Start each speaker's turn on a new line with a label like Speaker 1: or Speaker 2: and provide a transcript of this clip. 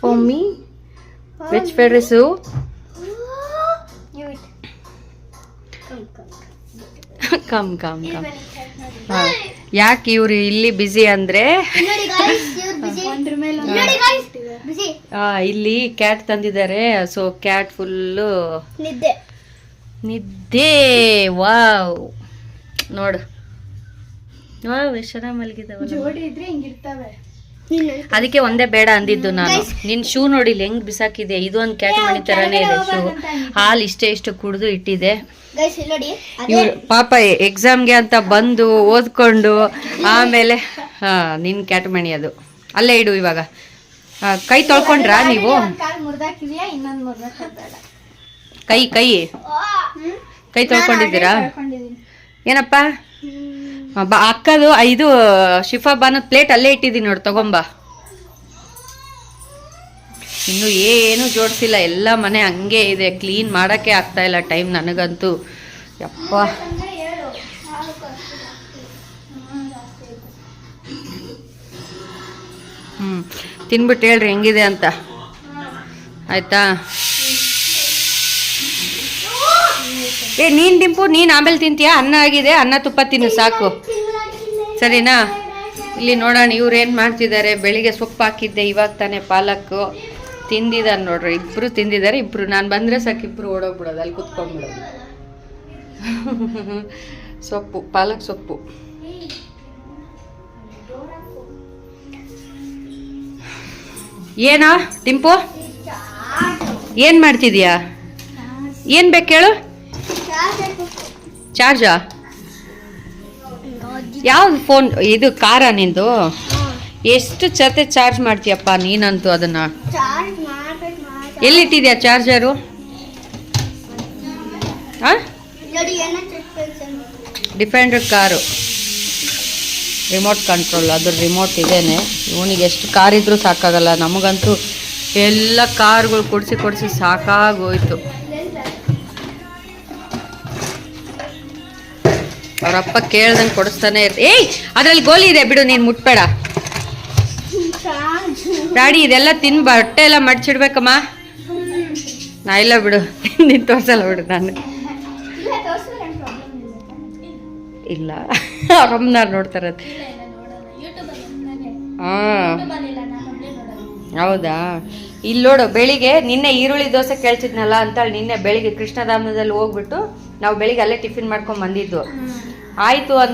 Speaker 1: For me? Which Ferrisu? Come ಯಾಕೆ ಇವ್ರು ಇಲ್ಲಿ ಬಿಸಿ ಅಂದ್ರೆ ಇಲ್ಲಿ ಕ್ಯಾಟ್ ತಂದಿದ್ದಾರೆ. ಸೊ ಕ್ಯಾಟ್ ಫುಲ್ಲು ನಿದ್ದೆ. ವಾವ್ ನೋಡು, ವಾವ್ ಎಷ್ಟು ಚೆನ್ನಾಗಿ ಮಲಗಿದಾವಲ್ಲ. ಅದಕ್ಕೆ ಒಂದೇ ಬೇಡ ಅಂದಿದ್ದು ನಾನು. ನಿನ್ ಶೂ ನೋಡಿಲ್ಲ ಹೆಂಗ್ ಬಿಸಾಕಿದೆ. ಇದು ಒಂದು ಕ್ಯಾಟ್ ಮಣಿ ತರಾನೇ ಇದೆ ಶೂ. ಹಾಲು ಇಷ್ಟು ಕುಡಿದು ಇಟ್ಟಿದೆ. ಇವ್ರು ಪಾಪ ಎಕ್ಸಾಮ್ಗೆ ಅಂತ ಬಂದು ಓದ್ಕೊಂಡು ಆಮೇಲೆ ನಿನ್ ಕ್ಯಾಟ್ ಮಣಿ ಅದು ಅಲ್ಲೇ ಇಡು. ಇವಾಗ ಕೈ ತೊಳ್ಕೊಂಡ್ರಾ ನೀವು? ಕೈ ಕೈ ಕೈ ತೊಳ್ಕೊಂಡಿದ್ದೀರಾ? ಏನಪ್ಪ ಅಕ್ಕದು ಇದು ಶಿಫಾ ಬಾನದ್ ಪ್ಲೇಟ್ ಅಲ್ಲೇ ಇಟ್ಟಿದ್ದೀನಿ ನೋಡಿ, ತಗೊಂಬಾ. ಇನ್ನು ಏನು ಜೋಡಿಸಿಲ್ಲ, ಎಲ್ಲ ಮನೆ ಹಂಗೆ ಇದೆ. ಕ್ಲೀನ್ ಮಾಡೋಕ್ಕೆ ಆಗ್ತಾ ಇಲ್ಲ ಟೈಮ್ ನನಗಂತೂ. ಯಪ್ಪ ತಿನ್ಬಿಟ್ಟು ಹೇಳ್ರಿ ಹೆಂಗಿದೆ ಅಂತ, ಆಯ್ತಾ? ನೀನ್ ಡಿಂಪು, ನೀನ್ ಆಮೇಲೆ ತಿಂತೀಯಾ? ಅನ್ನ ಆಗಿದೆ, ಅನ್ನ ತುಪ್ಪ ತಿನ್ನು ಸಾಕು, ಸರಿನಾ? ಇಲ್ಲಿ ನೋಡೋಣ ಇವ್ರು ಏನು ಮಾಡ್ತಿದ್ದಾರೆ. ಬೆಳಿಗ್ಗೆ ಸೊಪ್ಪು ಹಾಕಿದ್ದೆ, ಇವಾಗ ತಾನೇ ಪಾಲಕ್ಕು ತಿಂದಿದ್ದಾರೆ ನೋಡ್ರಿ. ಇಬ್ರು ತಿಂದಿದ್ದಾರೆ. ಇಬ್ರು ನಾನು ಬಂದರೆ ಸಾಕು, ಇಬ್ರು ಓಡೋಗ್ಬಿಡೋದು, ಅಲ್ಲಿ ಕುತ್ಕೊಂಡ್ಬಿಡೋದು. ಸೊಪ್ಪು, ಪಾಲಕ್ ಸೊಪ್ಪು. ಏನಾ ಟಿಂಪು, ಏನು ಮಾಡ್ತಿದ್ಯಾ? ಏನು ಬೇಕು ಹೇಳು? ಚಾರ್ಜಾ? ಯಾವ್ದು ಫೋನ್ ಇದು? ಕಾರ ನಿಂದು? ಎಷ್ಟು ಜೊತೆ ಚಾರ್ಜ್ ಮಾಡ್ತೀಯಪ್ಪ ನೀನಂತೂ ಅದನ್ನ. ಎಲ್ಲಿಟ್ಟಿದ್ಯಾ charger? Defender car, remote control, ಅದ್ರ ರಿಮೋಟ್ ಇದೇನೆ. ಇವನಿಗೆ ಎಷ್ಟು ಕಾರ್ ಇದ್ರೂ ಸಾಕಾಗಲ್ಲ. ನಮಗಂತೂ ಎಲ್ಲ ಕಾರ್ಗಳು ಕೊಡಿಸಿ ಸಾಕಾಗೋಯ್ತು. ಅವರಪ್ಪ ಕೇಳ್ದಂಗೆ ಕೊಡಿಸ್ತಾನೆ ಏಯ್ ಅದ್ರಲ್ಲಿ ಗೋಲಿ ಇದೆ ಬಿಡು, ನೀನು ಮುಟ್ಬೇಡ. ಡ್ಯಾಡಿ ಇದೆಲ್ಲ ತಿನ್ ಬಟ್ಟೆ ಎಲ್ಲ ಮಡ್ಚಿಡ್ಬೇಕಮ್ಮ. ನಾ ಇಲ್ಲ ಬಿಡು, ನೀನು ತೋರ್ಸಲ್ಲ ಬಿಡು. ನಾನು ಇಲ್ಲ, ಅವ್ರಮ್ಮನಾರು ನೋಡ್ತಾರ. ಹೌದಾ? ಇಲ್ಲಿ ನೋಡು, ಬೆಳಿಗ್ಗೆ ನಿನ್ನೆ ಈರುಳ್ಳಿ ದೋಸೆ ಕೇಳ್ತಿದ್ನಲ್ಲ ಅಂತ ನಿನ್ನೆ ಬೆಳಿಗ್ಗೆ ಕೃಷ್ಣಧಾಮದಲ್ಲಿ ಹೋಗ್ಬಿಟ್ಟು ನಾವು ಬೆಳಿಗ್ಗೆ ಅಲ್ಲೇ ಟಿಫಿನ್ ಮಾಡ್ಕೊಂಡ್ ಬಂದಿದ್ದು. ಆಯ್ತು ಅಂತ